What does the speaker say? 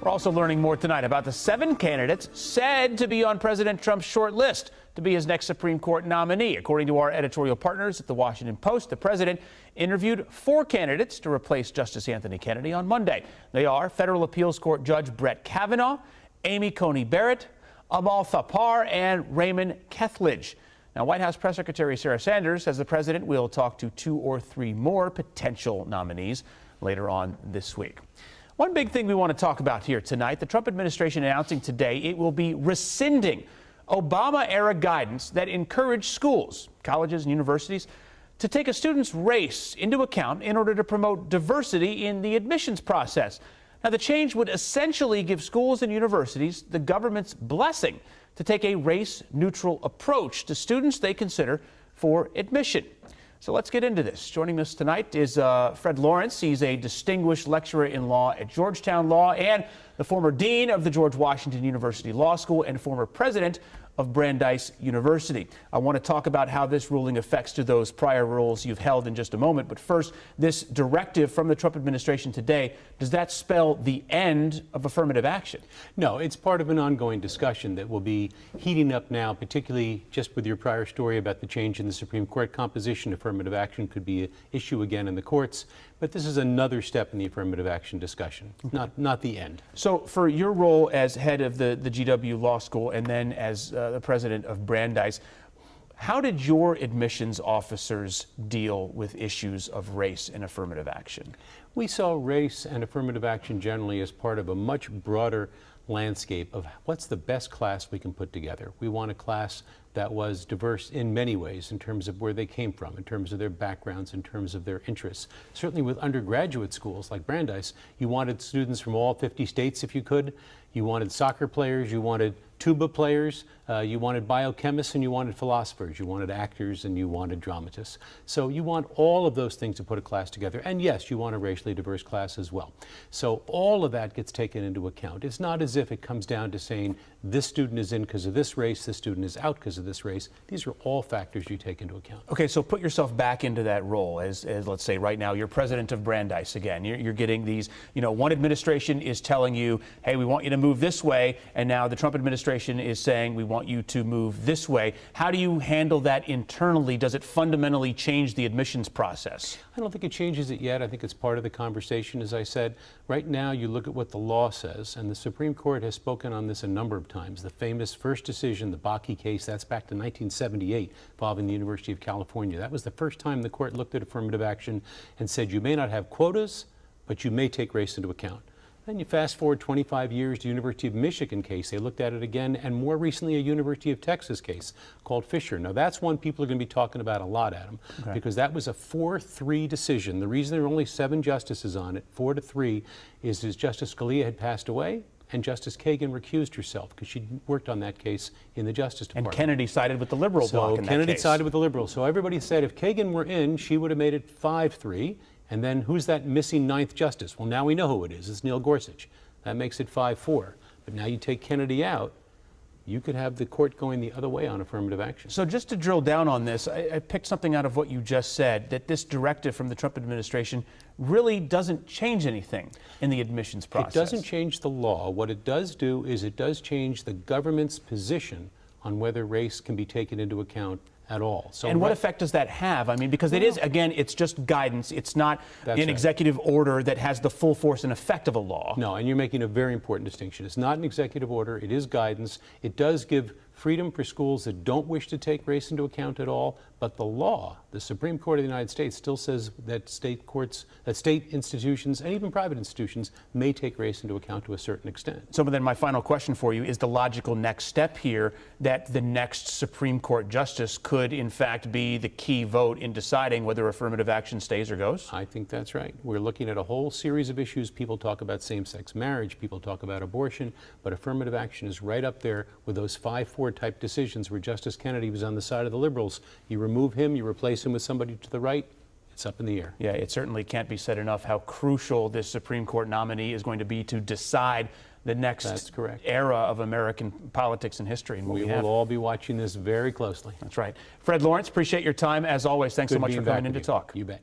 We're also learning more tonight about the 7 candidates said to be on President Trump's short list to be his next Supreme Court nominee. According to our editorial partners at the Washington Post, the president interviewed 4 candidates to replace Justice Anthony Kennedy on Monday. They are Federal Appeals Court Judge Brett Kavanaugh, Amy Coney Barrett, Amal Thapar, and Raymond Kethledge. Now, White House Press Secretary Sarah Sanders says the president will talk to 2 or 3 more potential nominees later on this week. One big thing we want to talk about here tonight, the Trump administration announcing today it will be rescinding Obama-era guidance that encouraged schools, colleges, and universities to take a student's race into account in order to promote diversity in the admissions process. Now, the change would essentially give schools and universities the government's blessing to take a race-neutral approach to students they consider for admission. So let's get into this. Joining us tonight is Fred Lawrence. He's a distinguished lecturer in law at Georgetown Law and the former dean of the George Washington University Law School and former president of Brandeis University. I want to talk about how this ruling affects to those prior roles you've held in just a moment. But first, this directive from the Trump administration today, does that spell the end of affirmative action? No, it's part of an ongoing discussion that will be heating up now, particularly just with your prior story about the change in the Supreme Court composition. Affirmative action could be an issue again in the courts. But this is another step in the affirmative action discussion, not the end. So for your role as head of the GW Law School and then as the president of Brandeis, how did your admissions officers deal with issues of race and affirmative action? We saw race and affirmative action generally as part of a much broader landscape of what's the best class we can put together. We want a class that was diverse in many ways in terms of where they came from, in terms of their backgrounds, in terms of their interests. Certainly with undergraduate schools like Brandeis, you wanted students from all 50 states if you could. You wanted soccer players, you wanted tuba players, you wanted biochemists, and you wanted philosophers, you wanted actors, and you wanted dramatists. So you want all of those things to put a class together. And yes, you want a racially diverse class as well. So all of that gets taken into account. It's not as if it comes down to saying this student is in because of this race, this student is out because of this race. These are all factors you take into account. Okay, so put yourself back into that role as let's say right now you're president of Brandeis again. You're getting these, one administration is telling you, hey, we want you to move this way, and now the Trump administration is saying we want you to move this way. How do you handle that internally? Does it fundamentally change the admissions process? I don't think it changes it yet. I think it's part of the conversation, as I said. Right now, you look at what the law says, and the Supreme Court has spoken on this a number of times. The famous first decision, the Bakke case, that's back to 1978, involving the University of California. That was the first time the court looked at affirmative action and said you may not have quotas, but you may take race into account. Then you fast forward 25 years to University of Michigan case. They looked at it again, and more recently a University of Texas case called Fisher. Now that's one people are going to be talking about a lot, Adam, because that was a 4-3 decision. The reason there are only 7 justices on it, 4-3, is Justice Scalia had passed away, and Justice Kagan recused herself because she worked on that case in the Justice Department. And Kennedy sided with the liberal bloc in that case. So Kennedy sided with the liberals. So everybody said if Kagan were in, she would have made it 5-3. And then who's that missing 9th justice? Well, now we know who it is. It's Neil Gorsuch. That makes it 5-4. But now you take Kennedy out, you could have the court going the other way on affirmative action. So just to drill down on this, I picked something out of what you just said, that this directive from the Trump administration really doesn't change anything in the admissions process. It doesn't change the law. What it does do is it does change the government's position on whether race can be taken into account at all. So and what effect does that have? I mean, because it is, again, it's just guidance. It's not an executive order that has the full force and effect of a law. No, and you're making a very important distinction. It's not an executive order. It is guidance. It does give freedom for schools that don't wish to take race into account at all. But the law, the Supreme Court of the United States, still says that state courts, that state institutions, and even private institutions may take race into account to a certain extent. So then my final question for you is the logical next step here that the next Supreme Court justice could, in fact, be the key vote in deciding whether affirmative action stays or goes? I think that's right. We're looking at a whole series of issues. People talk about same-sex marriage, people talk about abortion, but affirmative action is right up there with those 5-4 type decisions where Justice Kennedy was on the side of the liberals. You remove him, you replace him with somebody to the right, it's up in the air. Yeah, it certainly can't be said enough how crucial this Supreme Court nominee is going to be to decide the next era of American politics and history. And we will all be watching this very closely. That's right. Fred Lawrence, appreciate your time as always. Thanks so much for coming in to talk. You bet.